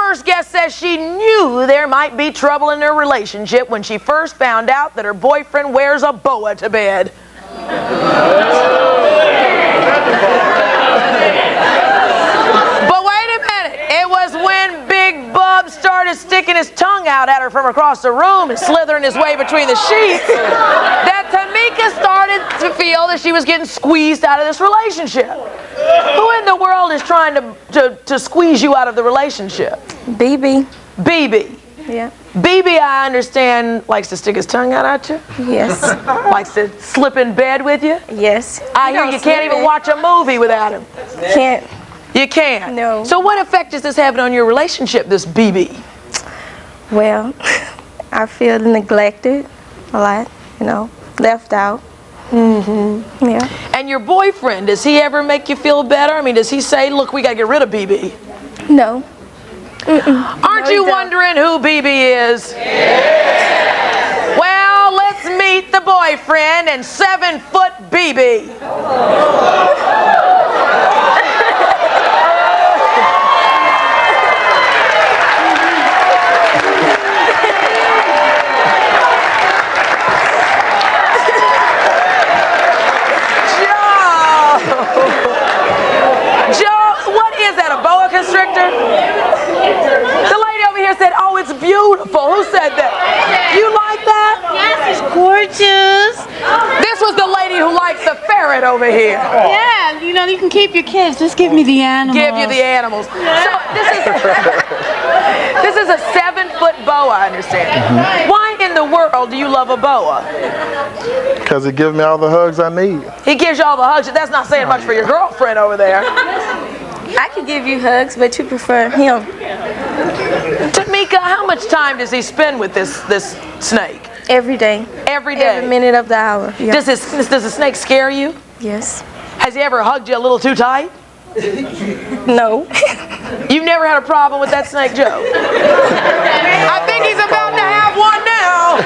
first guest says she knew there might be trouble in their relationship when she first found out that her boyfriend wears a boa to bed. But wait a minute. It was when Big Bub started sticking his tongue out at her from across the room and slithering his way between the sheets that Tamika started to feel that she was getting squeezed out of this relationship. Who in the world is trying to squeeze you out of the relationship? BB. BB. Yeah. BB, I understand, likes to stick his tongue out at you? Yes. Likes to slip in bed with you? Yes. I hear you can't even watch a movie without him. Can't. You can't? No. So what effect is this having on your relationship, this BB? Well, I feel neglected a lot, you know, left out. Mm-hmm. Yeah. And your boyfriend, does he ever make you feel better? I mean, does he say, look, we got to get rid of BB? No. Aren't you wondering who BB is? Yeah. Well, let's meet the boyfriend and 7-foot BB. Constrictor? The lady over here said, oh, it's beautiful. Who said that? You like that? Yes, it's gorgeous. This was the lady who likes the ferret over here. Yeah, you know, you can keep your kids. Just give me the animals. Give you the animals. So this is a 7-foot boa, I understand. Mm-hmm. Why in the world do you love a boa? Because it gives me all the hugs I need. He gives you all the hugs. That's not saying much for your girlfriend over there. I could give you hugs, but you prefer him. Tamika, how much time does he spend with this snake? Every day. Every day? Every minute of the hour. Yeah. Does the snake scare you? Yes. Has he ever hugged you a little too tight? No. You've never had a problem with that snake, Joe? I think he's about to have one now.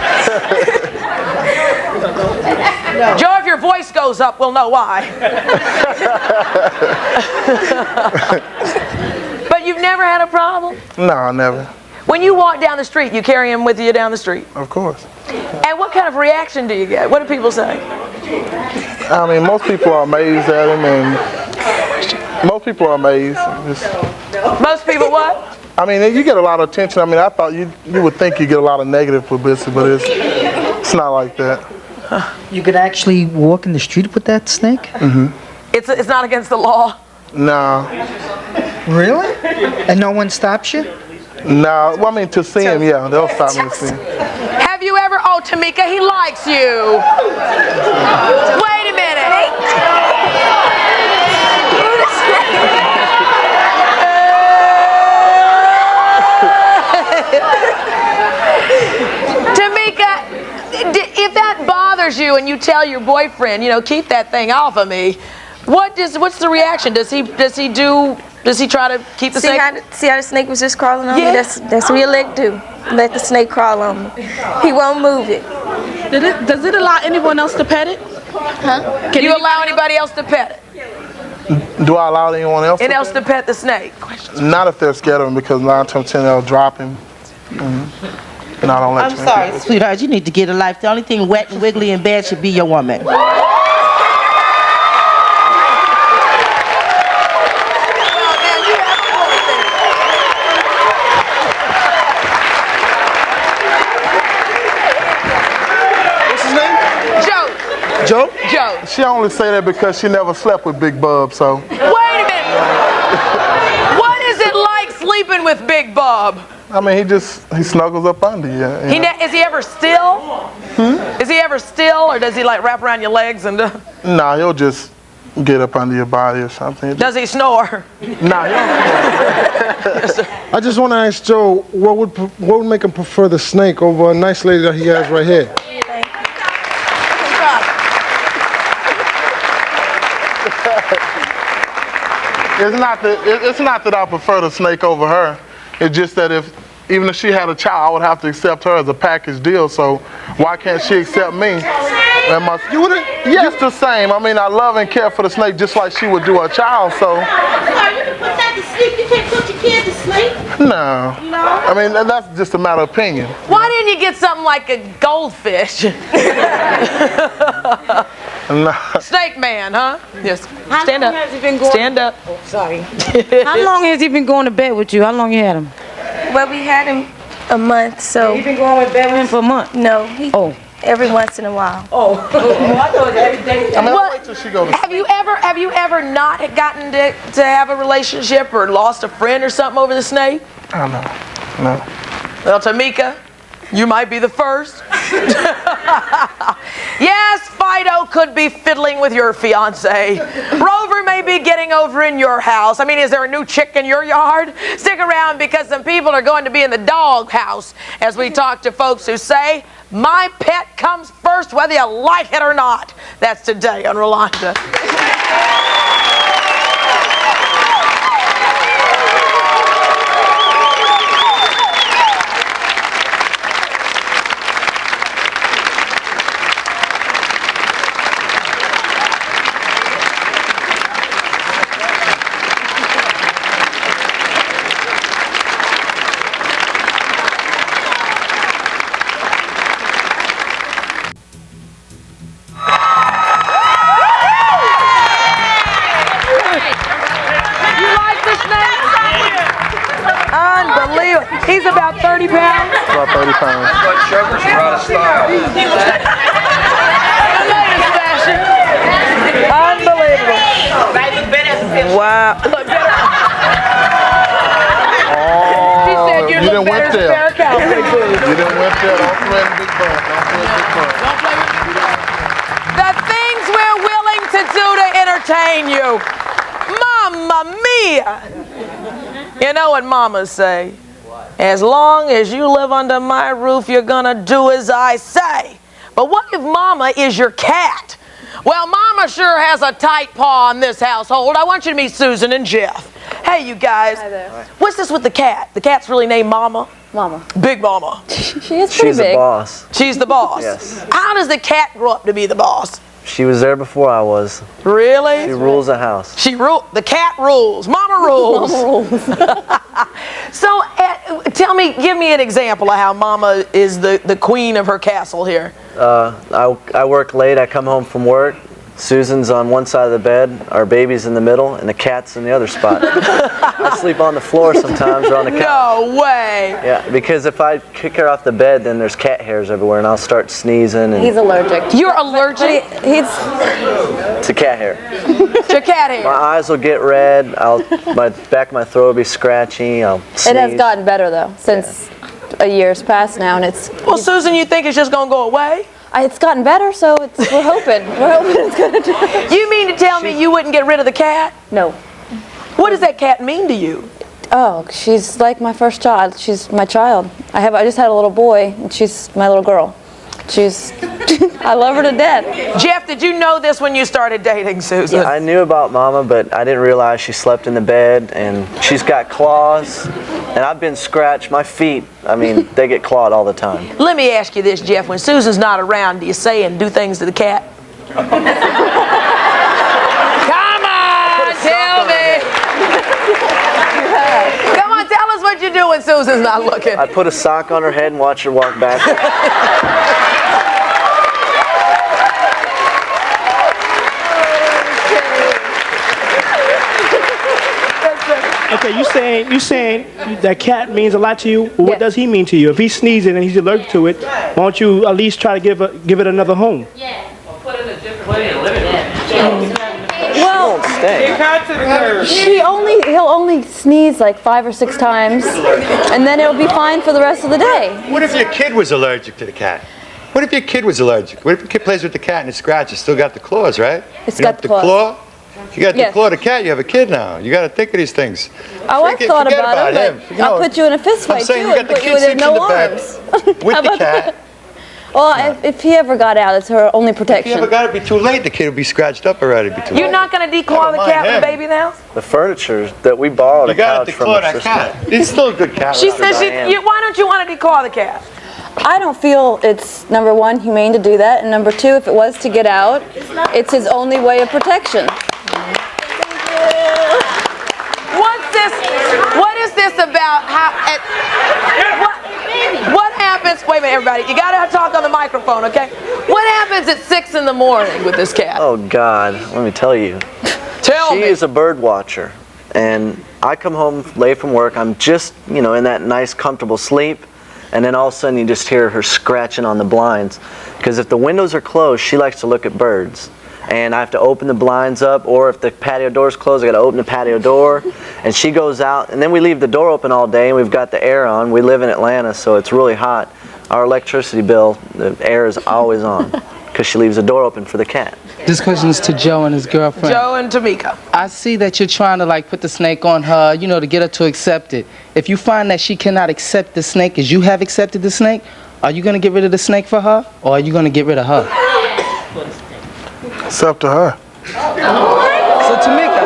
Joe, if your voice goes up, we'll know why. But you've never had a problem? No, never. When you walk down the street, you carry him with you down the street? Of course. And what kind of reaction do you get? What do people say? I mean, most people are amazed at him, and most people are amazed. Most people what? I mean, you get a lot of attention. I mean, I thought you would think you get a lot of negative publicity, but it's not like that. You could actually walk in the street with that snake? Mm-hmm. It's not against the law? No. Really? And no one stops you? No. Well, I mean, to see him, yeah, they'll stop me to see him. Have you ever, oh, Tamika, he likes you. Wait a minute. Tamika, if that bothers you and you tell your boyfriend, you know, keep that thing off of me, what's the reaction? Does he try to keep the snake? See how the snake was just crawling on Yeah. me? That's what he'll do. Let the snake crawl on me. He won't move it. Does it allow anyone else to pet it? Huh? Can you allow anybody else to pet it? Do I allow anyone else? To pet the snake? Not if they're scared of him, because 9 times 10 they'll drop him. Mm-hmm. And I don't let I'm sorry, sweetheart. You need to get a life. The only thing wet and wiggly and bad should be your woman. Joe? Joe. She only say that because she never slept with Big Bub, so. Wait a minute. What is it like sleeping with Big Bub? I mean, he snuggles up under you. Is he ever still? Is he ever still, or does he like wrap around your legs and? Nah, he'll just get up under your body or something. Does he snore? Nah, he don't snore. I just want to ask Joe, what would make him prefer the snake over a nice lady that he has right here? It's not that I prefer the snake over her. It's just that even if she had a child, I would have to accept her as a package deal. So why can't she accept me? You wouldn't? Yeah, it's the same. I mean, I love and care for the snake just like she would do her child. So. You can put that to sleep. You can't put your kid to sleep. No. I mean, that's just a matter of opinion. Why didn't you get something like a goldfish? No. Snake man, huh? Yes. How Stand long up. has he been going? Stand up. Oh, sorry. How long has he been going to bed with you? How long you had him? Well, we had him a month, so You've been going to bed with him for a month? no, every once in a while. Oh. I thought it was every day. I mean, What? I'll wait till she go to Have you ever not gotten to have a relationship or lost a friend or something over the snake? Oh, no. No. Well, Tamika, you might be the first. Yes, Fido could be fiddling with your fiance. Rover may be getting over in your house. I mean, is there a new chick in your yard? Stick around because some people are going to be in the dog house as we talk to folks who say, my pet comes first whether you like it or not. That's today on Rolonda. Unbelievable. He's about 30 pounds. About 30 pounds. Chokers are out of style. Unbelievable. Wow. She said you look didn't better went as there. Bear Cowboy food. You didn't went there. Don't play the big bun. Don't play the big bun. The things we're willing to do to entertain you. Mamma mia. You know what mamas say? As long as you live under my roof, you're gonna do as I say. But what if mama is your cat? Well, mama sure has a tight paw in this household. I want you to meet Susan and Jeff. Hey, you guys. Hi there. What's this with the cat? The cat's really named Mama? Mama. Big Mama. She is pretty She's big. the boss. She's the boss. Yes. How does the cat grow up to be the boss? She was there before I was. Really? She rules the house. The cat rules. Mama rules. Mama rules. So, tell me, give me an example of how Mama is the queen of her castle here. I work late. I come home from work. Susan's on one side of the bed, our baby's in the middle, and the cat's in the other spot. I sleep on the floor sometimes or on the couch. No way. Yeah, because if I kick her off the bed, then there's cat hairs everywhere, and I'll start sneezing. And He's allergic. You're allergic to cat hair. to cat hair. My eyes will get red. My back of my throat will be scratchy. I'll sneeze. It has gotten better though since a year's passed now, and it's. Well, Susan, you think it's just gonna go away? It's gotten better, so we're hoping. We're hoping it's gonna do it. You mean to tell me you wouldn't get rid of the cat? No. What does that cat mean to you? Oh, she's like my first child. She's my child. I just had a little boy, and she's my little girl. I love her to death. Jeff, did you know this when you started dating Susan? I knew about Mama, but I didn't realize she slept in the bed, and she's got claws, and I've been scratched. My feet, I mean, they get clawed all the time. Let me ask you this, Jeff. When Susan's not around, do you say and do things to the cat? Come on, tell me. Come on, tell us what you do when Susan's not looking. I put a sock on her head and watch her walk back. Okay, you saying that cat means a lot to you? Well, what does he mean to you? If he's sneezing and he's allergic to it, why don't you at least try to give it another home? Yeah. Or put it in a different place and live in it. Well, he'll only sneeze like 5 or 6 times, and then it'll be fine for the rest of the day. What if your kid was allergic to the cat? What if your kid was allergic? What if your kid plays with the cat and it scratches? Still got the claws, right? It's you got the claws. claw? You got Yes. the claw the cat, you have a kid now. You got to think of these things. Oh, I've thought forget about it, him. but I'll put you in a fist I'm fight saying too you got and the put you kid with sitting in no the bed arms. with How the about cat. that? Well, if he ever got out, it's her only If you protection. ever got it, it'd be too late. The kid would be scratched up already. It'd be too You're late. not going to declaw the mind cat with him. the baby in the house? The furniture that we borrowed You a got to couch from declaw her that sister. cat. It's still a good cat. She says, why don't you want to declaw the cat? I don't feel it's, number one, humane to do that, and number two, if it was to get out, it's his only way of protection. What is this about? everybody. You gotta talk on the microphone, okay? What happens at 6 in the morning with this cat? Oh God, let me tell you. Tell me. She is a bird watcher, and I come home late from work. I'm just, in that nice, comfortable sleep, and then all of a sudden you just hear her scratching on the blinds. Because if the windows are closed, she likes to look at birds. And I have to open the blinds up, or if the patio door's closed, I got to open the patio door. And she goes out, and then we leave the door open all day, and we've got the air on. We live in Atlanta, so it's really hot. Our electricity bill, the air is always on, because she leaves the door open for the cat. This question is to Joe and his girlfriend. Joe and Tamika. I see that you're trying to put the snake on her, to get her to accept it. If you find that she cannot accept the snake as you have accepted the snake, are you going to get rid of the snake for her, or are you going to get rid of her? It's up to her. So Tamika,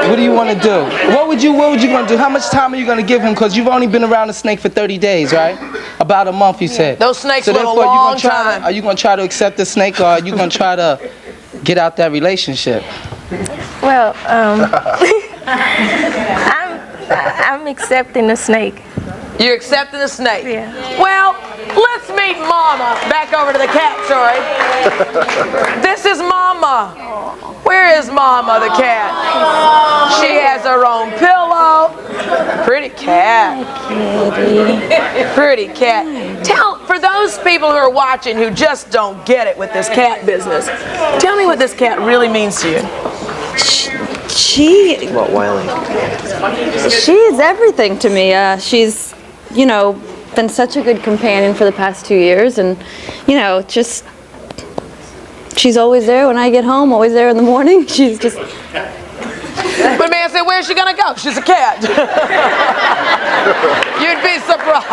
what do you want to do? What would you going to do? How much time are you going to give him? Because you've only been around the snake for 30 days, right? About a month, you said. Those snakes so live a therefore, long time. Are you going to try to accept the snake, or are you going to try to get out that relationship? Well, I'm accepting the snake. You're accepting the snake? Yeah. Well, let's meet Mama. Back over to the cat story. This is Mama. Where is Mama, the cat? She has her own pillow. Pretty cat. Pretty cat. For those people who are watching who just don't get it with this cat business, tell me what this cat really means to you. What, Wiley? She's everything to me. She's, been such a good companion for the past 2 years, and, she's always there when I get home, always there in the morning. She's just... But man said, where's she gonna go? She's a cat. You'd be surprised.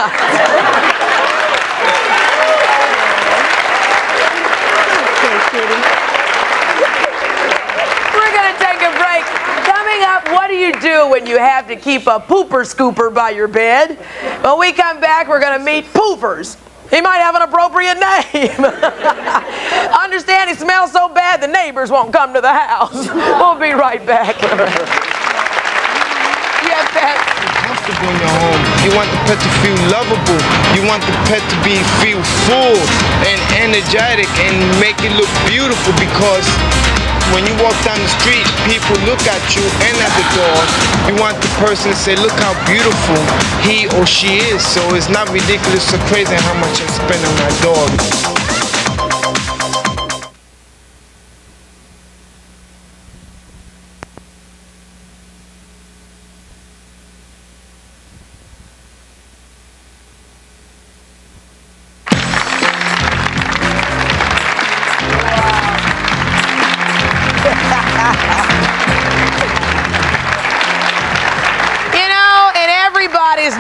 We're gonna take a break. Coming up, what do you do when you have to keep a pooper scooper by your bed? When we come back, we're gonna meet Poofers. He might have an appropriate name. Understand he smells so bad the neighbors won't come to the house. We'll be right back. Yeah, pets. Comfortable in your home. You want the pet to feel lovable. You want the pet to feel full and energetic and make it look beautiful, because when you walk down the street, people look at you and at the dog. You want the person to say, look how beautiful he or she is. So it's not ridiculous or crazy how much I spend on my dog.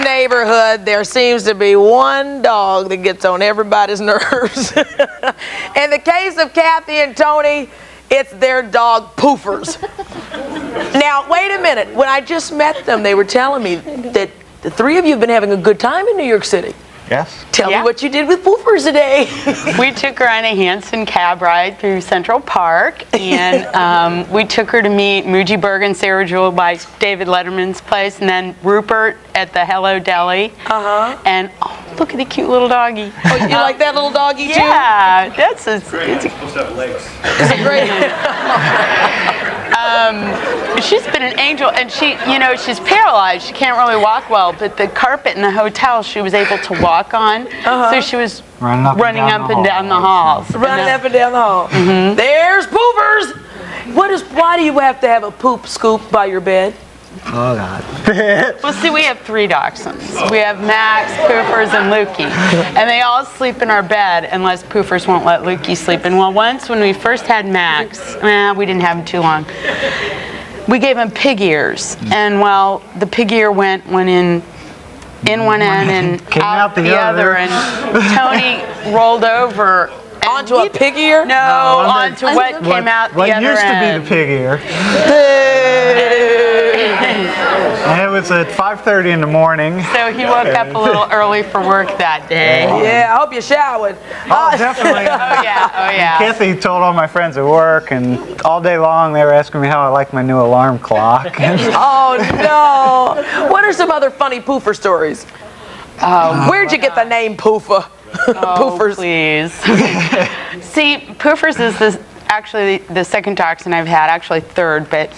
Neighborhood, there seems to be one dog that gets on everybody's nerves. In the case of Kathy and Tony, it's their dog Poofers. Now, wait a minute. When I just met them, they were telling me that the three of you have been having a good time in New York City. Yes. Tell me what you did with Poofers today. We took her on a Hanson cab ride through Central Park, and we took her to meet Muji Berg and Sarah Jewell by David Letterman's place, and then Rupert at the Hello Deli. And oh, look at the cute little doggy. Oh, you like that little doggy too? Yeah, that's It's supposed to have legs. It's a great. She's been an angel, and she's paralyzed. She can't really walk well, but the carpet in the hotel she was able to walk on, so she was running up and down the halls. Running up and down the hall. There's Poofers. Why do you have to have a poop scoop by your bed? Oh, God. Well, see, we have 3 dachshunds. We have Max, Poofers, and Lukey. And they all sleep in our bed unless Poofers won't let Lukey sleep. And well, once when we first had Max, we didn't have him too long, we gave him pig ears. And well, the pig ear went in one end and out the other. And Tony rolled over. Onto a pig ear? No, onto what came out the other end. What used to be the pig ear. And it was at 5:30 in the morning. So he woke up a little early for work that day. Yeah, I hope you showered. Oh, definitely. Oh yeah. Kathy told all my friends at work, and all day long they were asking me how I like my new alarm clock. Oh no! What are some other funny Poofer stories? Where'd you get the name Poofa? Poofers. Please. See, Poofers is actually the second dachshund I've had, actually third, but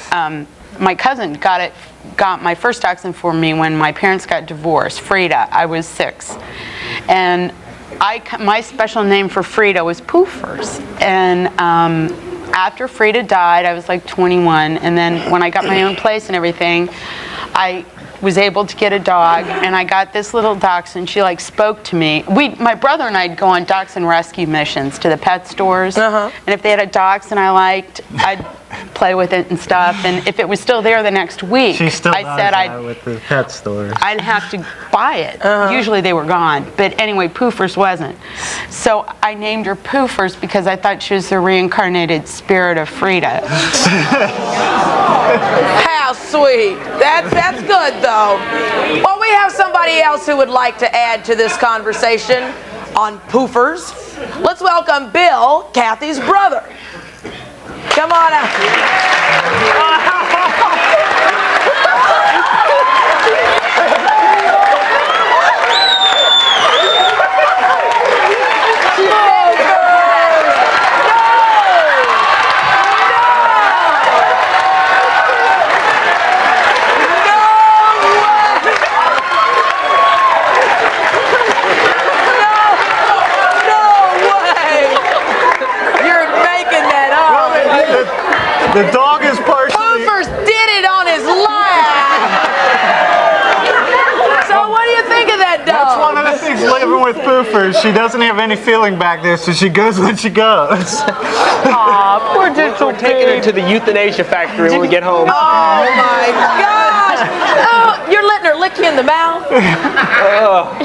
my cousin got my first dachshund for me when my parents got divorced, Frida. I was 6. And my special name for Frida was Poofers. And after Frida died, I was like 21, and then when I got my own place and everything, I was able to get a dog, and I got this little dachshund. She like spoke to me. My brother and I'd go on dachshund rescue missions to the pet stores, and if they had a dachshund I liked, I'd play with it and stuff. And if it was still there the next week, She still I does said that with the pet stores. I'd have to buy it. Usually they were gone. But anyway, Poofers wasn't. So I named her Poofers because I thought she was the reincarnated spirit of Frida. How sweet. That's good, though. Well, we have somebody else who would like to add to this conversation on Poofers. Let's welcome Bill, Kathy's brother. Come on out. The dog is partially... Poofers did it on his lap. So what do you think of that dog? That's one of the things living with Poofers. She doesn't have any feeling back there, so she goes when she goes. Aw, poor digital We're taking her to the euthanasia factory when we get home. Oh my gosh! Oh, you're letting her lick you in the mouth?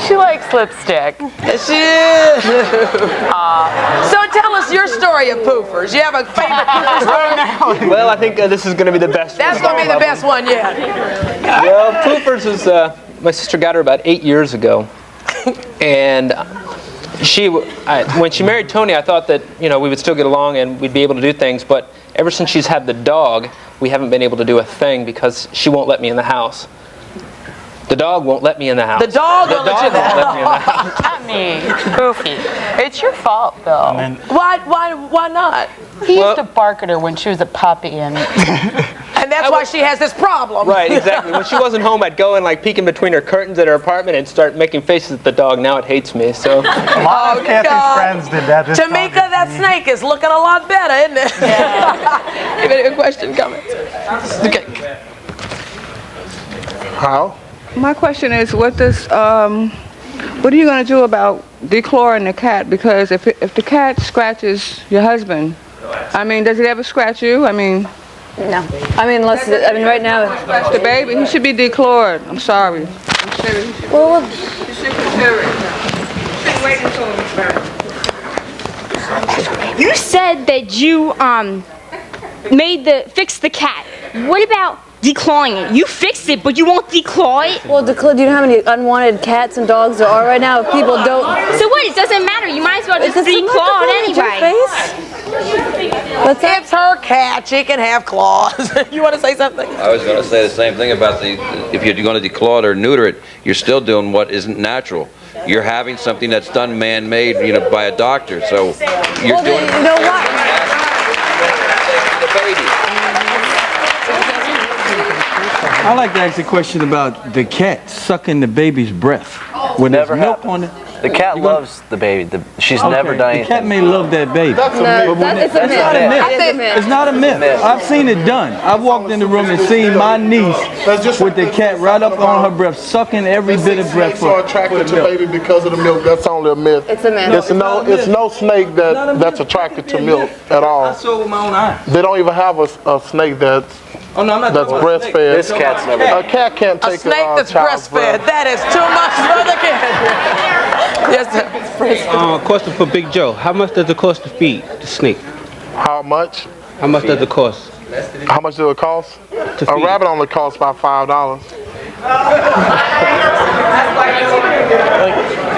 She likes lipstick. She is. So tell us your story of Poofers. You have a favorite Poofer story? Well, I think this is going to be the best That's one. going to be the best one yet. Well, Poofers is, my sister got her about 8 years ago. And when she married Tony, I thought that, we would still get along and we'd be able to do things. But ever since she's had the dog, we haven't been able to do a thing because she won't let me in the house. The dog won't let me in the house. The dog won't let you in the house. Not me. Goofy. It's your fault, Bill. Why not? He used to bark at her when she was a puppy, and that's why she has this problem. Right, exactly. When she wasn't home, I'd go and peek in between her curtains at her apartment and start making faces at the dog. Now it hates me, so. A lot of Kathy's friends did that. Tamika, that snake is looking a lot better, isn't it? Yeah. Any question, comments? Okay. How? My question is, what are you going to do about declawing the cat? Because if the cat scratches your husband, does it ever scratch you? No. Right now. The baby, he should be declawed. I'm sorry. I'm serious. Well, you should consider it. You shouldn't wait until it's better. You said that you fixed the cat. What about declawing it? You fixed it, but you won't declaw it? Well, do you know how many unwanted cats and dogs there are right now? People don't. So what? It doesn't matter. You might as well just declaw it anyway. It's her cat. She can have claws. You want to say something? I was going to say the same thing about if you're going to declaw it or neuter it, you're still doing what isn't natural. You're having something that's done man-made, by a doctor. So you're doing. You know what? The baby. I like to ask a question about the cat sucking the baby's breath. When there's milk on it. The cat loves the baby. She's never done anything. The cat may love that baby. That's a myth. It's not a myth. It's not a myth. I've seen it done. I've walked in the room and seen my niece with the cat right up on her breath, sucking every bit of breath. Snakes are attracted to baby because of the milk. That's only a myth. It's a myth. It's no snake that's attracted to milk at all. I saw with my own eyes. They don't even have a snake that's breastfed. This cat's never. A cat can't take a snake that's breastfed. That is too much for the cat. Yes, sir. Question for Big Joe. How much does it cost to feed the snake? How much? How much does it cost? How much does it cost? A rabbit only costs about $5.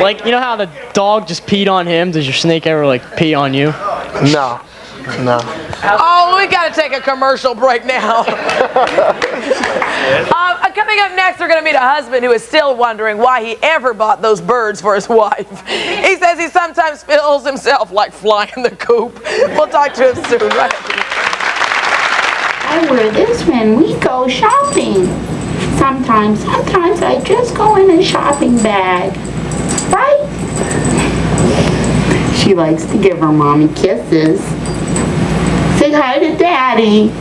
Like you know how the dog just peed on him? Does your snake ever pee on you? No. Oh, we got to take a commercial break now. Coming up next, we're going to meet a husband who is still wondering why he ever bought those birds for his wife. He says he sometimes feels himself like flying the coop. We'll talk to him soon. Right? I wear this when we go shopping. Sometimes I just go in a shopping bag. Right? She likes to give her mommy kisses. Say hi to Daddy.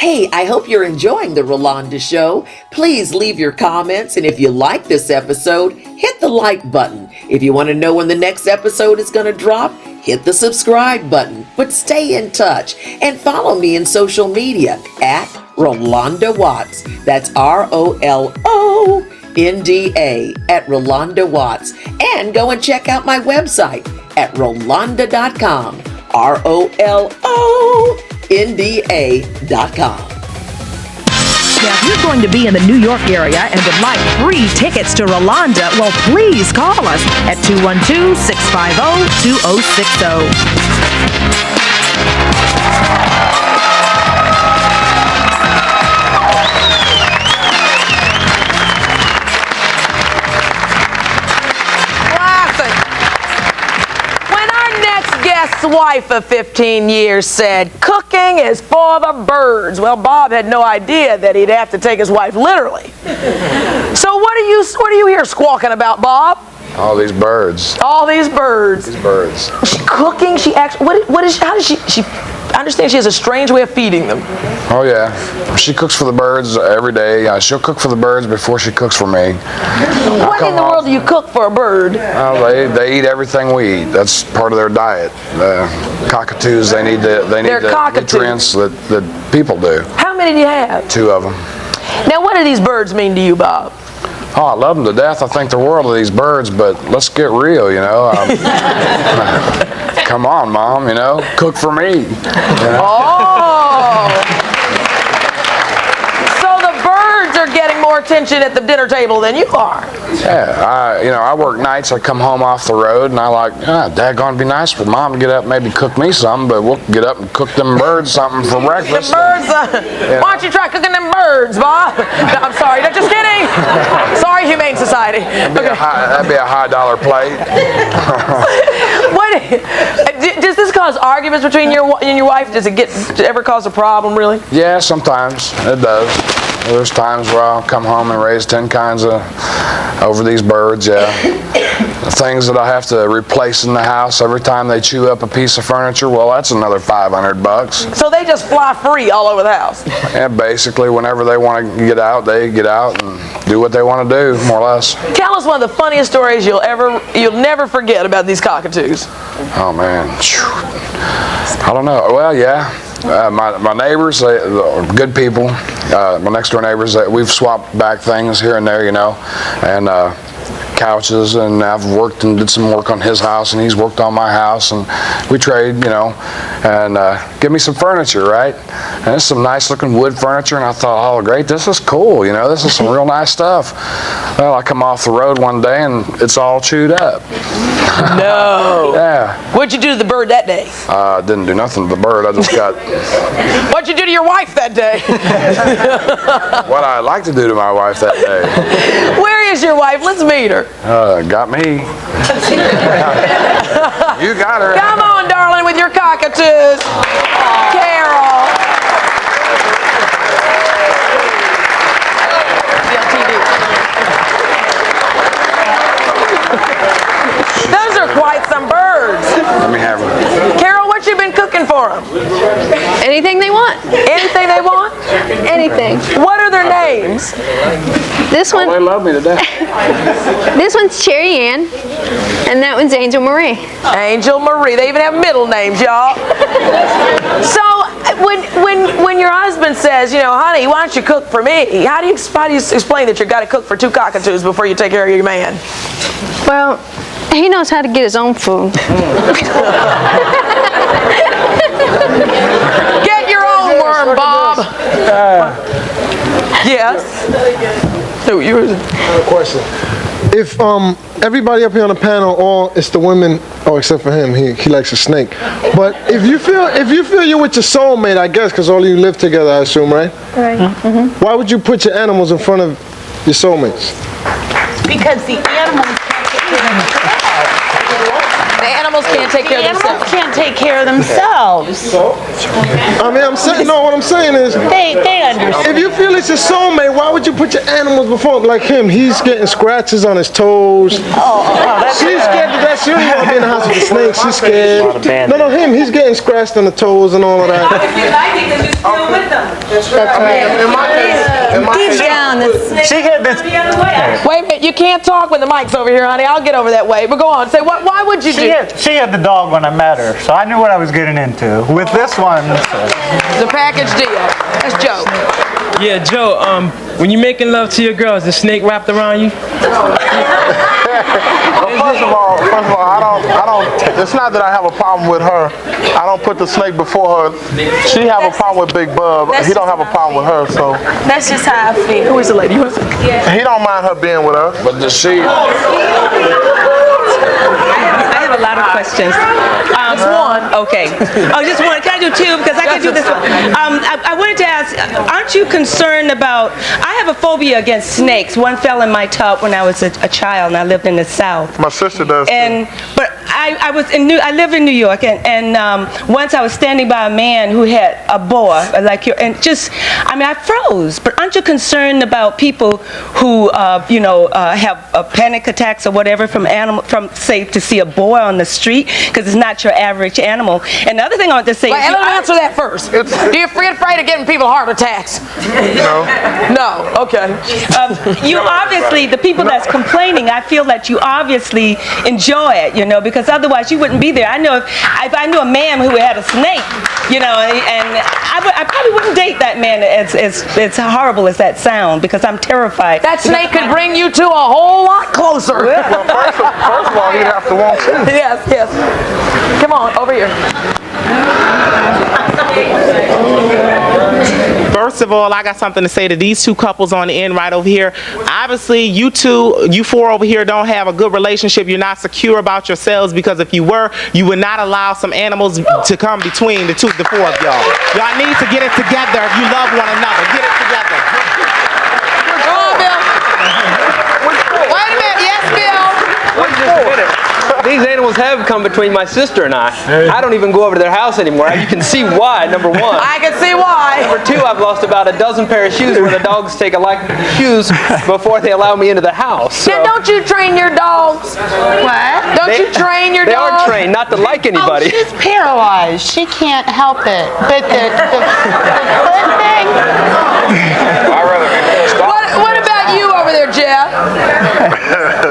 Hey, I hope you're enjoying the Rolonda Show. Please leave your comments, and if you like this episode, hit the like button. If you want to know when the next episode is going to drop, hit the subscribe button. But stay in touch and follow me in social media at Rolonda Watts. That's ROLONDA at Rolonda Watts. And go and check out my website at Rolonda.com. ROLONDA.com. Now, if you're going to be in the New York area and would like free tickets to Rolonda, well, please call us at 212-650-2060. Guest's wife of 15 years said, cooking is for the birds. Well, Bob had no idea that he'd have to take his wife literally. So what are you here squawking about, Bob? All these birds. All these birds. These birds. She cooking? She actually, how does she I understand she has a strange way of feeding them. Oh yeah, she cooks for the birds every day. She'll cook for the birds before she cooks for me. What in the world do you cook for a bird? They eat everything we eat. That's part of their diet. Cockatoos, they need the nutrients that people do. How many do you have? 2 of them. Now, what do these birds mean to you, Bob? Oh, I love them to death. I think the world of these birds, but let's get real, you know. Come on, Mom, you know, cook for me. You know? Oh! So the birds are getting more attention at the dinner table than you are. Yeah, I work nights. I come home off the road, and I like, daggone, it'd be nice for Mom to get up and maybe cook me something, but we'll get up and cook them birds something for breakfast. The birds, why don't you try cooking them birds, Bob? No, I'm sorry, no, just kidding. Sorry, Humane Society. That'd be a high dollar plate. Does this cause arguments between you and your wife? Does it ever cause a problem, really? Yeah, sometimes it does. There's times where I'll come home and raise 10 kinds over these birds, yeah. Things that I have to replace in the house every time they chew up a piece of furniture, well, that's another $500. So they just fly free all over the house? Yeah, basically, whenever they want to get out, they get out and do what they want to do, more or less. Tell us one of the funniest stories you'll never forget about these cockatoos. Oh, man. I don't know. Well, yeah. My neighbors, they're good people. My next door neighbors, we've swapped back things here and there, you know, and couches, and I've worked and did some work on his house, and he's worked on my house, and we trade, you know, and give me some furniture, right? And it's some nice looking wood furniture, and I thought, oh great, this is cool, you know, this is some real nice stuff. Well, I come off the road one day and it's all chewed up. No. Yeah. What'd you do to the bird that day? Didn't do nothing to the bird. I just got... What'd you do to your wife that day? What I'd like to do to my wife that day. Where is your wife? Let's meet her. Got me. You got her. Come on, darling, with your cockatoos. Carol. Those are quite some birds. Let me have her. Carol, what you been cooking for them? Anything they want. Anything they want? Anything. What are their names? This one. Oh, they love me to death. This one's Cherry Ann, and that one's Angel Marie. Angel Marie. They even have middle names, y'all. So when your husband says, you know, honey, why don't you cook for me? How do you explain that you've got to cook for 2 cockatoos before you take care of your man? Well, he knows how to get his own food. Get your own worm, Bob. Yes. So you question. If everybody up here on the panel, it's the women Oh, except for him, he likes a snake. But if you feel you're with your soulmate, I guess, because all you live together, I assume, right? Right. Mm-hmm. Why would you put your animals in front of your soulmates? Because the animals can't take care of themselves. The animals can't take care of themselves. I mean, I'm saying, no, what I'm saying is, they understand. If you feel it's your soulmate, why would you put your animals before? Like him, he's getting scratches on his toes. She's scared to death. She don't want to be in the house with the snake. She's scared. No, him, he's getting scratched on the toes and all of that. If you like it, then just deal with them. That's right. Deep down, she hit this. Wait a minute, you can't talk when the mic's over here, honey. I'll get over that way. But go on. Say, why would you do? She had the dog when I met her, so I knew what I was getting into. With this one, it's a package deal. That's Joe. Yeah, Joe. When you're making love to your girl, is the snake wrapped around you? First of all, I don't. It's not that I have a problem with her. I don't put the snake before her. She have a problem with Big Bub. He don't have a problem with her. So that's just how I feel. Who is the lady? He don't mind her being with her. But does she? I have a lot of questions. Just one. Okay. Oh, just one. Can I do two? Because I can do this one. I wanted to ask, aren't you concerned about, I have a phobia against snakes. One fell in my tub when I was a child and I lived in the South. My sister does too. But I live in New York, and once I was standing by a man who had a boa, I froze. But aren't you concerned about people who, have panic attacks or whatever from say, to see a boa on the street, because it's not your average animal? And the other thing I want to say is... Let me answer that first. Do you feel afraid of giving people heart attacks? No. No, okay. You obviously, the people that's complaining, I feel that you obviously enjoy it, because otherwise you wouldn't be there. I know if I knew a man who had a snake, and I probably wouldn't date that man as horrible as that sound, because I'm terrified. That snake could bring you to a whole lot closer. Well, first of all, he'd have to want you. Yes. Come on, over here. First of all, I got something to say to these two couples on the end right over here. Obviously, you four over here don't have a good relationship. You're not secure about yourselves, because if you were, you would not allow some animals to come between the four of y'all. Y'all need to get it together if you love one another. Get it together. Go on, Bill. Wait a minute. Yes, Bill. Wait just a minute. These animals have come between my sister and I. I don't even go over to their house anymore. You can see why, number one. I can see why. Number two, I've lost about a dozen pair of shoes where the dogs take a like shoes before they allow me into the house. So. Now, don't you train your dogs? What? Don't you train your dogs? They are trained not to like anybody. Oh, she's paralyzed. She can't help it. But the foot thing... What about you over there, Jeff?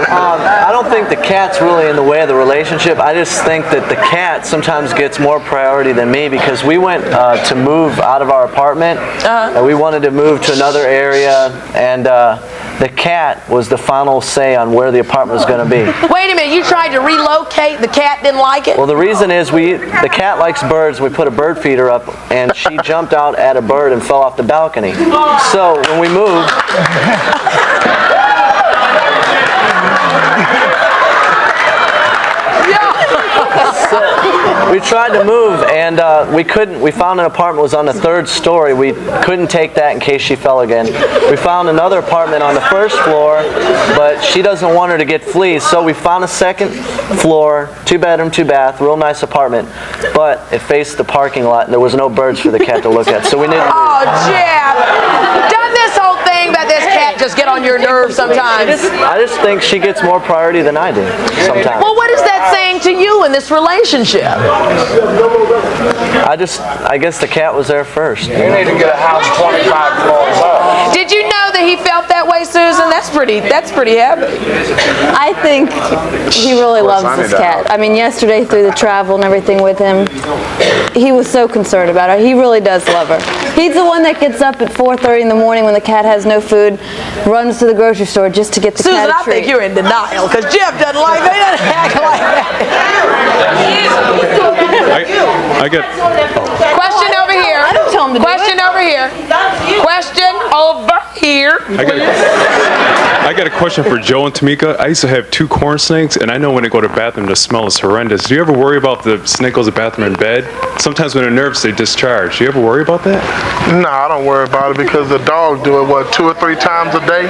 I don't think the cat's really in the way of the relationship. I just think that the cat sometimes gets more priority than me, because we went to move out of our apartment, and we wanted to move to another area, and the cat was the final say on where the apartment was going to be. Wait a minute, you tried to relocate, the cat didn't like it? Well, the reason is the cat likes birds. We put a bird feeder up, and she jumped out at a bird and fell off the balcony. So when we moved... So we tried to move, and we couldn't. We found an apartment was on the 3rd story. We couldn't take that in case she fell again. We found another apartment on the 1st floor, but she doesn't want her to get fleas, so we found a 2nd floor, 2-bedroom, 2-bath, real nice apartment, but it faced the parking lot, and there was no birds for the cat to look at, so we needed to... Oh, Jeff! Doesn't this whole thing about this cat just get on your nerves sometimes? I just think she gets more priority than I do sometimes. Well, what is that saying to you in this relationship? I guess the cat was there first. You need to get a house 25 floors up. Did you know that he felt that way, Susan? That's pretty heavy. I think he really loves this cat. I mean, yesterday through the travel and everything with him, he was so concerned about her. He really does love her. He's the one that gets up at 4:30 in the morning when the cat has no food, runs to the grocery store just to get the Susan, cat a I treat. think you're in denial, because Jeff doesn't like me. He doesn't act like that. I get. Question over here. here. I don't tell him to Question do it. over here. Question over here. I got a question for Joe and Tamika. I used to have 2 corn snakes, and I know when I go to the bathroom, the smell is horrendous. Do you ever worry about the snake goes to the bathroom in bed? Sometimes when they're nervous, they discharge. Do you ever worry about that? No, I don't worry about it because the dog do it, 2 or 3 times a day,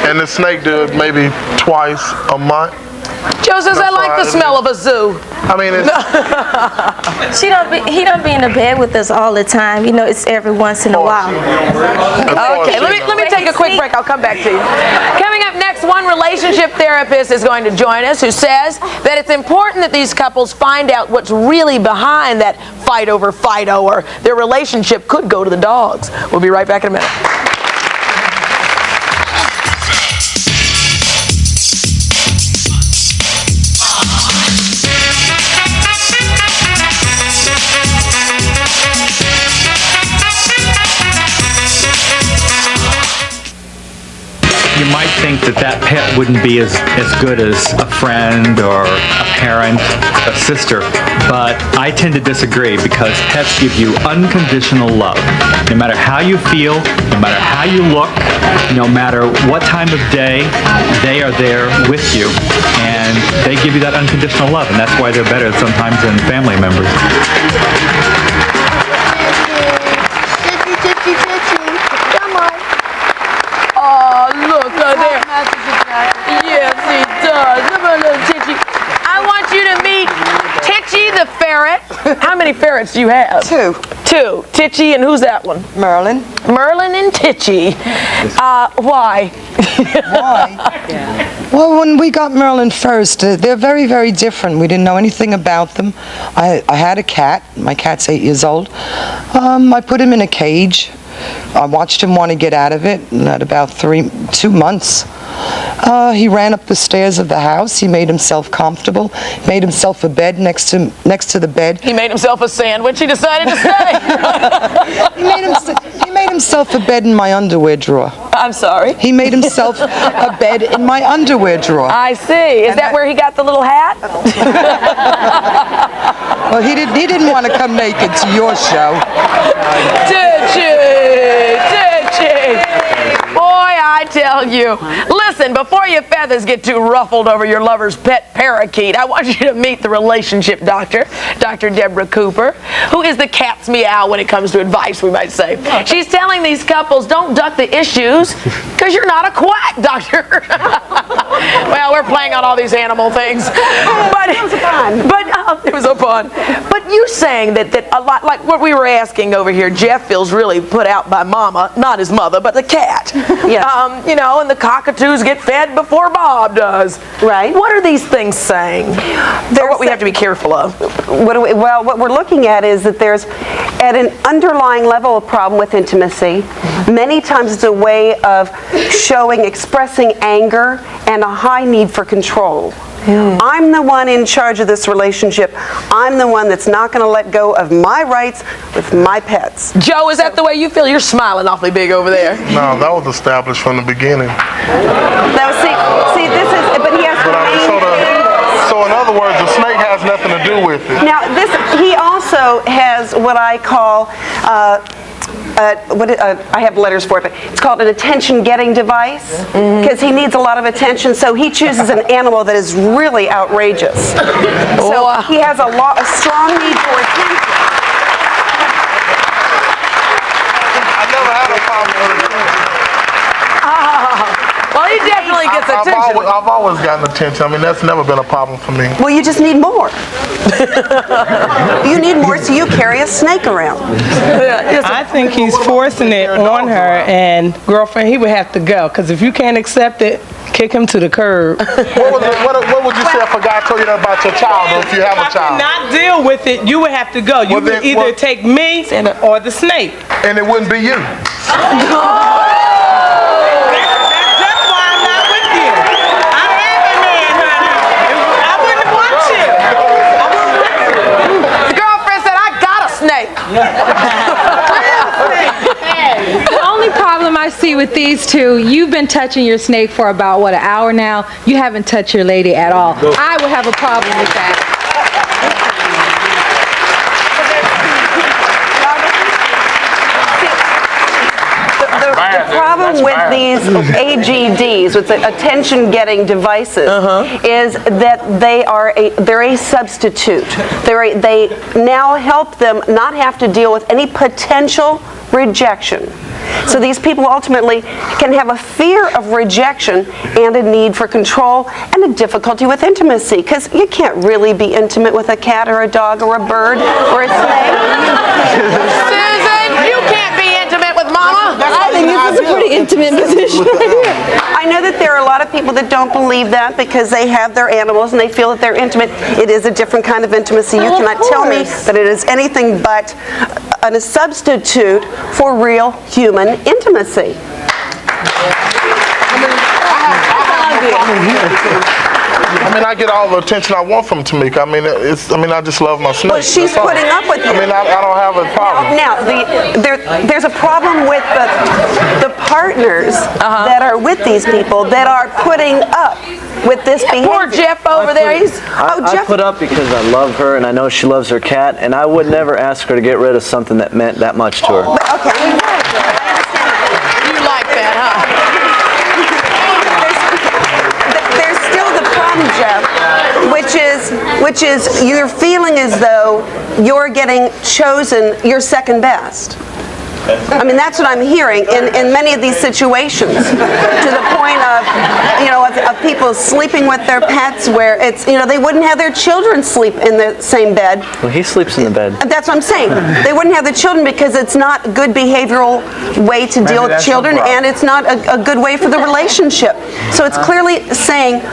and the snake do it maybe twice a month. Joe says, I like the smell of a zoo. I mean, it's... He don't be in the bed with us all the time. You know, it's every once in a while. Okay, let me take a quick break. I'll come back to you. Coming up next, one relationship therapist is going to join us who says that it's important that these couples find out what's really behind that fight over Fido, or their relationship could go to the dogs. We'll be right back in a minute. You might think that pet wouldn't be as good as a friend or a parent, a sister, but I tend to disagree because pets give you unconditional love. No matter how you feel, no matter how you look, no matter what time of day, they are there with you, and they give you that unconditional love, and that's why they're better sometimes than family members. Look there. Yes, he does. Look at little Titchy. I want you to meet Titchy the ferret. How many ferrets do you have? 2. Titchy, and who's that one? Merlin. Merlin and Titchy. Why? Why? Well, when we got Merlin first, they're very, very different. We didn't know anything about them. I had a cat. My cat's 8 years old. I put him in a cage. I watched him want to get out of it, and at about 2 months, he ran up the stairs of the house. He made himself comfortable, made himself a bed next to the bed. He made himself a sandwich. He decided to stay. He made himself a bed in my underwear drawer. I'm sorry? He made himself a bed in my underwear drawer. I see. Is that where he got the little hat? Well, he didn't want to come naked to your show. Titchy! Boy, I tell you. Listen, before your feathers get too ruffled over your lover's pet parakeet, I want you to meet the relationship doctor, Dr. Deborah Cooper, who is the cat's meow when it comes to advice, we might say. She's telling these couples, don't duck the issues, because you're not a quack, doctor. Well, we're playing on all these animal things. But it was a pun. It was a pun. But you saying that a lot, like what we were asking over here, Jeff feels really put out by Mama, not his mother, but the cat. Yes. You know, and the cockatoos get fed before Bob does. Right. What are these things saying? Or what we have to be careful of? What we're looking at is that there's, at an underlying level, a problem with intimacy. Many times it's a way of expressing anger and a high need for control. I'm the one in charge of this relationship. I'm the one that's not going to let go of my rights with my pets. Joe, is that the way you feel? You're smiling awfully big over there. No, that was established from the beginning. Now, see, this is, but he has to So in other words, the snake has nothing to do with it. Now, he also has what I call, I have letters for it, but it's called an attention-getting device, because he needs a lot of attention, so he chooses an animal that is really outrageous. So he has a strong need for attention. I never had a problem with attention. Well, he definitely gets attention. I've always gotten attention. I mean, that's never been a problem for me. Well, you just need more. You need more, so you carry a snake around. I think he's forcing it on her, and girlfriend, he would have to go, because if you can't accept it, kick him to the curb. What would you say if a guy told you that about your child, or if you have a child? If I could not deal with it, you would have to go. You would either take me or the snake. And it wouldn't be you. The only problem I see with these two, you've been touching your snake for about, an hour now? You haven't touched your lady at all. I would have a problem with that. problem with these AGDs, with the attention-getting devices, is that they're a substitute. They now help them not have to deal with any potential rejection. So these people ultimately can have a fear of rejection and a need for control and a difficulty with intimacy, because you can't really be intimate with a cat or a dog or a bird or a snake. Susan, you can't be intimate with Mama. I think this is a pretty intimate position right here. I know that there are a lot of people that don't believe that because they have their animals and they feel that they're intimate. It is a different kind of intimacy. You cannot tell me that it is anything but a substitute for real human intimacy. I mean, I get all the attention I want from Tamika. I mean, I just love my snake. But she's putting up with it. I mean, I don't have a problem. Now, there's a problem with the partners that are with these people that are putting up with this behavior. Poor Jeff over there. I put up because I love her and I know she loves her cat, and I would never ask her to get rid of something that meant that much to her. Okay. You like that, huh? There's still the problem, Jeff, which is you're feeling as though you're getting chosen your second best. I mean, that's what I'm hearing in many of these situations, to the point of people sleeping with their pets where it's, they wouldn't have their children sleep in the same bed. Well, he sleeps in the bed. That's what I'm saying. They wouldn't have the children because it's not a good behavioral way to deal with children, and it's not a good way for the relationship. So it's clearly saying,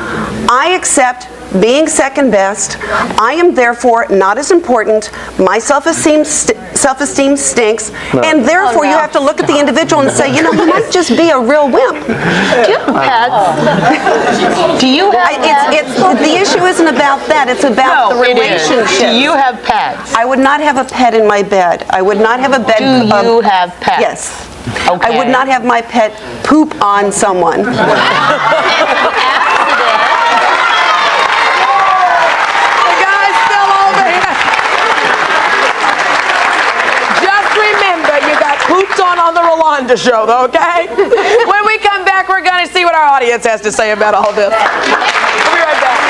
I accept being second best. I am therefore not as important. My self-esteem stinks, and therefore you have to look at the individual and say, he might just be a real wimp. Do you have pets? Do you have The issue isn't about that. It's about the relationship. Do you have pets? I would not have a pet in my bed. I would not have a bed. Do you have pets? Yes. Okay. I would not have my pet poop on someone. On the Rolonda show, though, okay? When we come back, we're going to see what our audience has to say about all this. We'll be right back.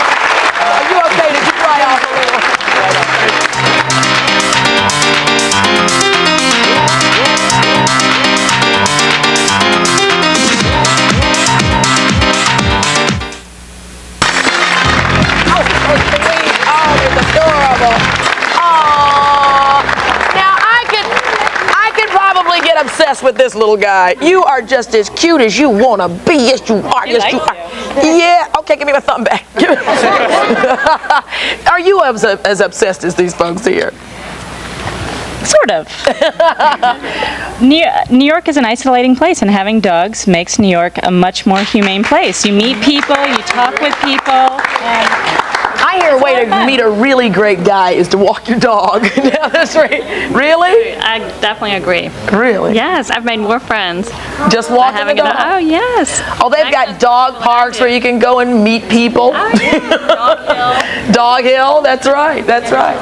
Are you okay? Did you dry off a little? Oh, so sweet. Oh, it's adorable. Get obsessed with this little guy. You are just as cute as you want to be. Yes, you are. Yes, you are. Yeah. Okay, give me my thumb back. Are you as obsessed as these folks here? Sort of. New York is an isolating place, and having dogs makes New York a much more humane place. You meet people, you talk with people, and I hear a way to meet a really great guy is to walk your dog down the street. Really? I definitely agree. Really? Yes, I've made more friends. Just walking the dog? Oh, yes. Oh, they've got dog parks where you can go and meet people. Oh, yeah. Dog Hill, that's right, that's right.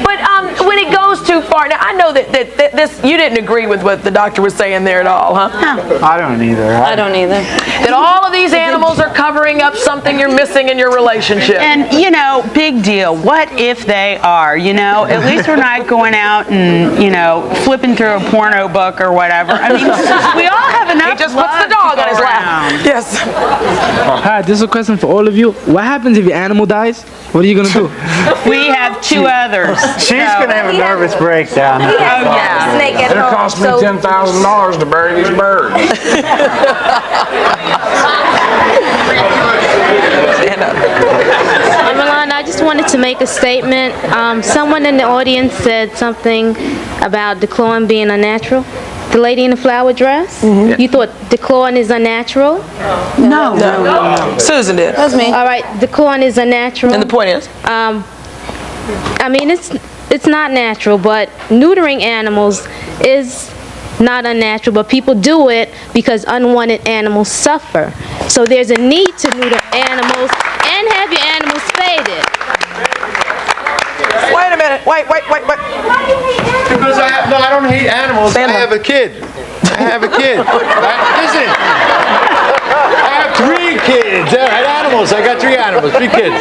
But when it goes too far, now I know that this, you didn't agree with what the doctor was saying there at all, huh? I don't either. I don't either. That all of these animals are covering up something you're missing in your relationship. And, big deal. What if they are? At least we're not going out and, flipping through a porno book or whatever. I mean, we all have enough. He just puts the dog on his lap. Yes. Hi, this is a question for all of you. What happens if your animal dies? What are you going to do? We have two others. She's going to have a nervous breakdown. Oh, yeah. Snake at It'll home, cost me $10,000 to bury these birds. Rolonda, I just wanted to make a statement. Someone in the audience said something about declawing being unnatural. The lady in the flower dress? Mm-hmm. You thought declawing is unnatural? No. Susan did. That's me. All right, declawing is unnatural. And the point is? I mean, it's not natural, but neutering animals is not unnatural, but people do it because unwanted animals suffer. So there's a need to neuter animals and have your animals faded. Wait a minute. Wait. Because I don't hate animals. I have a kid. I have a kid. Listen, I have 3 kids. I had animals. I got 3 animals, 3 kids.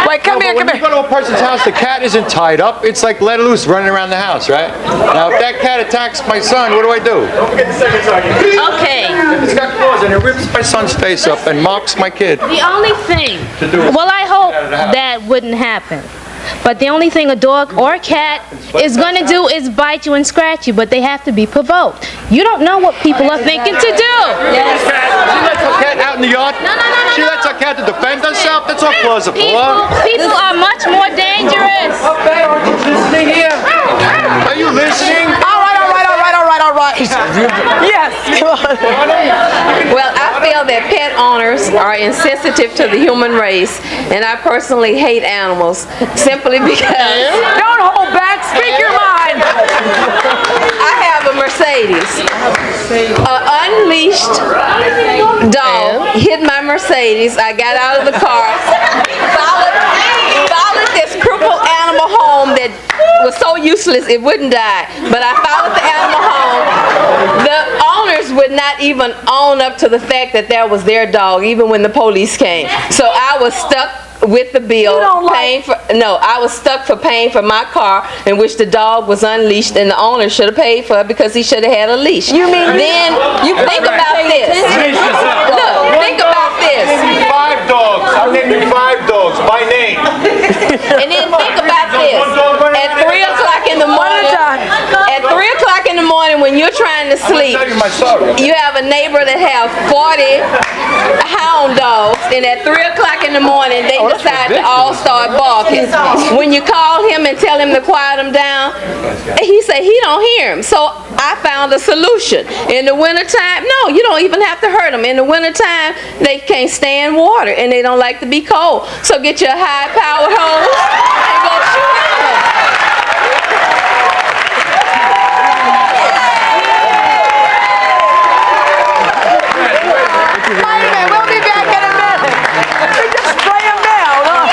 Wait, come here, come here. When you go to a person's house, the cat isn't tied up. It's like let loose, running around the house, right? Now, if that cat attacks my son, what do I do? Don't forget the second target. Okay. It's got claws and it rips my son's face up and mocks my kid. The only thing, well, I hope that wouldn't happen. But the only thing a dog or a cat is going to do is bite you and scratch you, but they have to be provoked. You don't know what people are thinking to do. Yes. She lets her cat out in the yard. No. She lets her cat to defend herself. That's all plausible. People are much more dangerous. Okay, are you listening here? Are you listening? All right. Yes, come on. Well, I feel that pet owners are insensitive to the human race, and I personally hate animals simply because... Don't hold back, speak your mind. I have a Mercedes. An unleashed dog hit my Mercedes. I got out of the car, followed this crippled animal home that was so useless it wouldn't die. But I followed the animal home. The owners would not even own up to the fact that that was their dog, even when the police came. So I was stuck with the bill, I was stuck for paying for my car, in which the dog was unleashed, and the owner should have paid for it because he should have had a leash. You mean then you think about this? Look, think about this. 5 dogs. I'll name you 5 dogs by name. And then think about this. At 3 o'clock in the morning, when you're trying to sleep, you have a neighbor that have 40 hound dogs, and at 3 o'clock in the morning, they decide to all start barking. When you call him and tell him to quiet them down, he say he don't hear him. So I found a solution. In the wintertime, no, you don't even have to hurt them. In the wintertime, they can't stand water, and they don't like to be cold. So get your high-powered hose and go shoot them. We'll be back in a minute. Just spray them down, huh?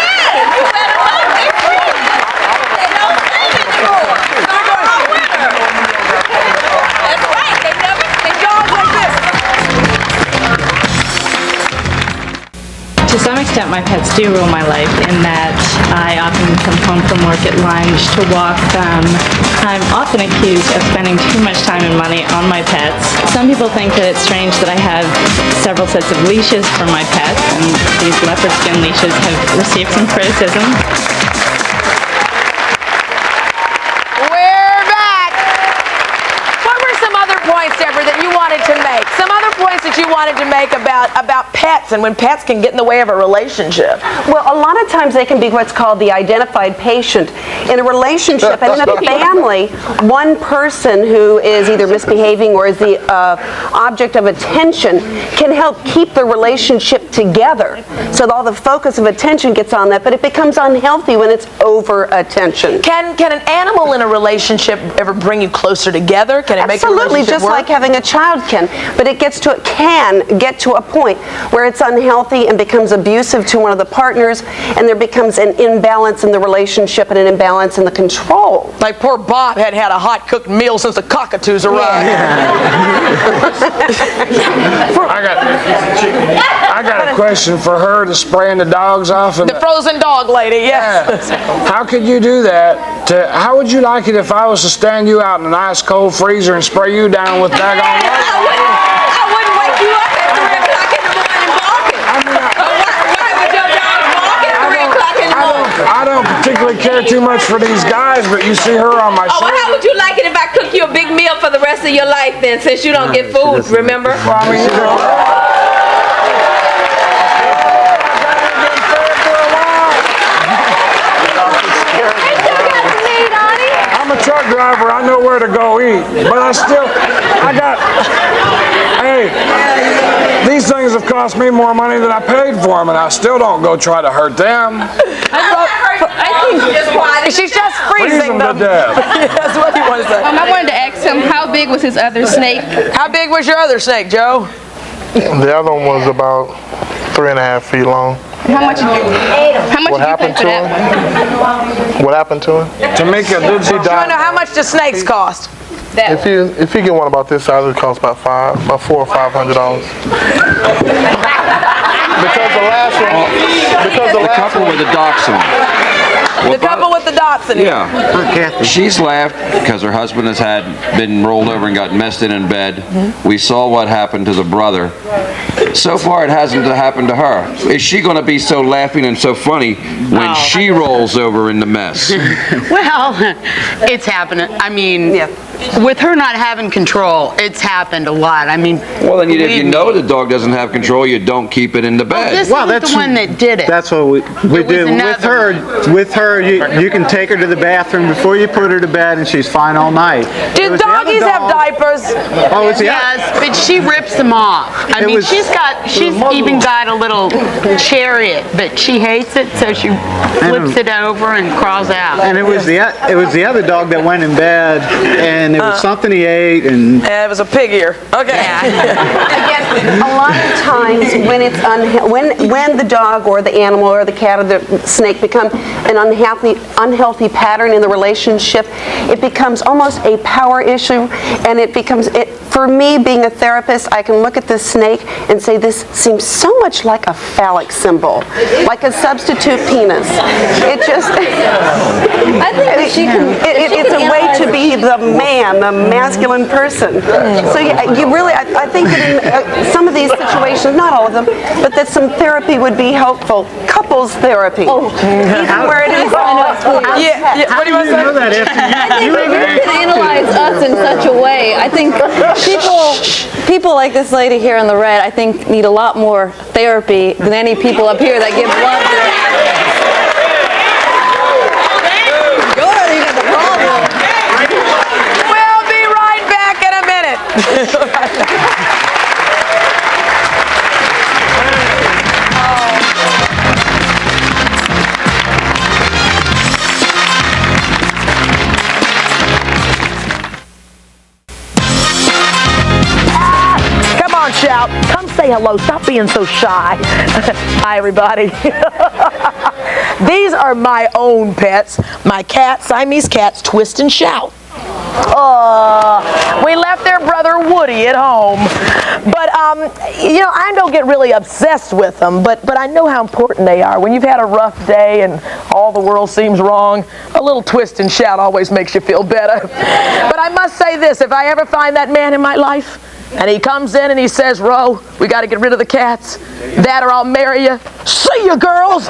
To some extent, my pets do rule my life in that I often come home from work at lunch to walk them. I'm often accused of spending too much time and money on my pets. Some people think that it's strange that I have several sets of leashes for my pets, and these leopard skin leashes have received some criticism. We're back. What were some other points, Deborah, that you wanted to make? Some other points that you wanted to make about pets and when pets can get in the way of a relationship? Well, a lot of times they can be what's called the identified patient. In a relationship and in a family, one person who is either misbehaving or is the object of attention can help keep the relationship together. So all the focus of attention gets on that, but it becomes unhealthy when it's over attention. Can an animal in a relationship ever bring you closer together? Can it make a relationship Absolutely, just work? like having a child can. But it can get to a point where it's unhealthy and becomes abusive to one of the partners, and there becomes an imbalance in the relationship and an imbalance in the control. Like poor Bob had a hot cooked meal since the cockatoos arrived. I got a question for her to spraying the dogs off. The frozen dog lady, yes. Yeah. How could you do that? How would you like it if I was to stand you out in an ice cold freezer and spray you down with daggone I wouldn't wake you up at 3 o'clock in the morning barking. Why would your dog bark at 3 o'clock in the morning? I don't particularly care too much for these guys, but you see her on my Oh, well, shoulder. how would you like it if I cook you a big meal for the rest of your life then, since you don't get food, remember? Well, I mean, I'm a truck driver, I know where to go eat, but hey, these things have cost me more money than I paid for them, and I still don't go try to hurt them. She's just freezing them. to death. That's what you want to say. I wanted to ask him, how big was his other snake? How big was your other snake, Joe? The other one was about 3.5 feet long. How much did you pay for that one? What happened to him? To make a good You want to know how much do snakes cost? If you get one about this size, it costs about $400 or $500. Because the last one, the couple with the dachshund. The couple with the dachshund. Yeah. She's laughed because her husband has been rolled over and got messed in bed. We saw what happened to the brother. So far, it hasn't happened to her. Is she going to be so laughing and so funny when she rolls over in the mess? Well, it's happening. I mean, with her not having control, it's happened a lot. I mean, well, then if you know the dog doesn't have control, you don't keep it in the bed. This is the one that did it. That's what we do. With her, you can take her to the bathroom before you put her to bed, and she's fine all night. Do doggies have diapers? Oh, it's yes, but she rips them off. I mean, she's even got a little chariot, but she hates it, so she flips it over and crawls out. And it was the other dog that went in bed, and it was something he ate, and it was a pig ear. Okay. Again, a lot of times when it's when the dog or the animal or the cat or the snake become an unhealthy pattern in the relationship, it becomes almost a power issue, and for me, being a therapist, I can look at this snake and say, this seems so much like a phallic symbol, like a substitute penis. It just, I think it's a way to be the man, the masculine person. So you really, I think that in some of these situations, not all of them, but that some therapy would be helpful. Couples therapy. Even where it is what do you want to say? I think you can analyze us in such a way. I think people like this lady here in the red, I think, need a lot more therapy than any people up here that give love to their animals. You're even the problem. We'll be right back in a minute. Shout. Come say hello. Stop being so shy. Hi, everybody. These are my own pets. My cats, Siamese cats, Twist and Shout. We left their brother Woody at home. But, I don't get really obsessed with them, but I know how important they are. When you've had a rough day and all the world seems wrong, a little Twist and Shout always makes you feel better. But I must say this, if I ever find that man in my life, and he comes in and he says, Ro, we got to get rid of the cats. That or I'll marry you. See you, girls.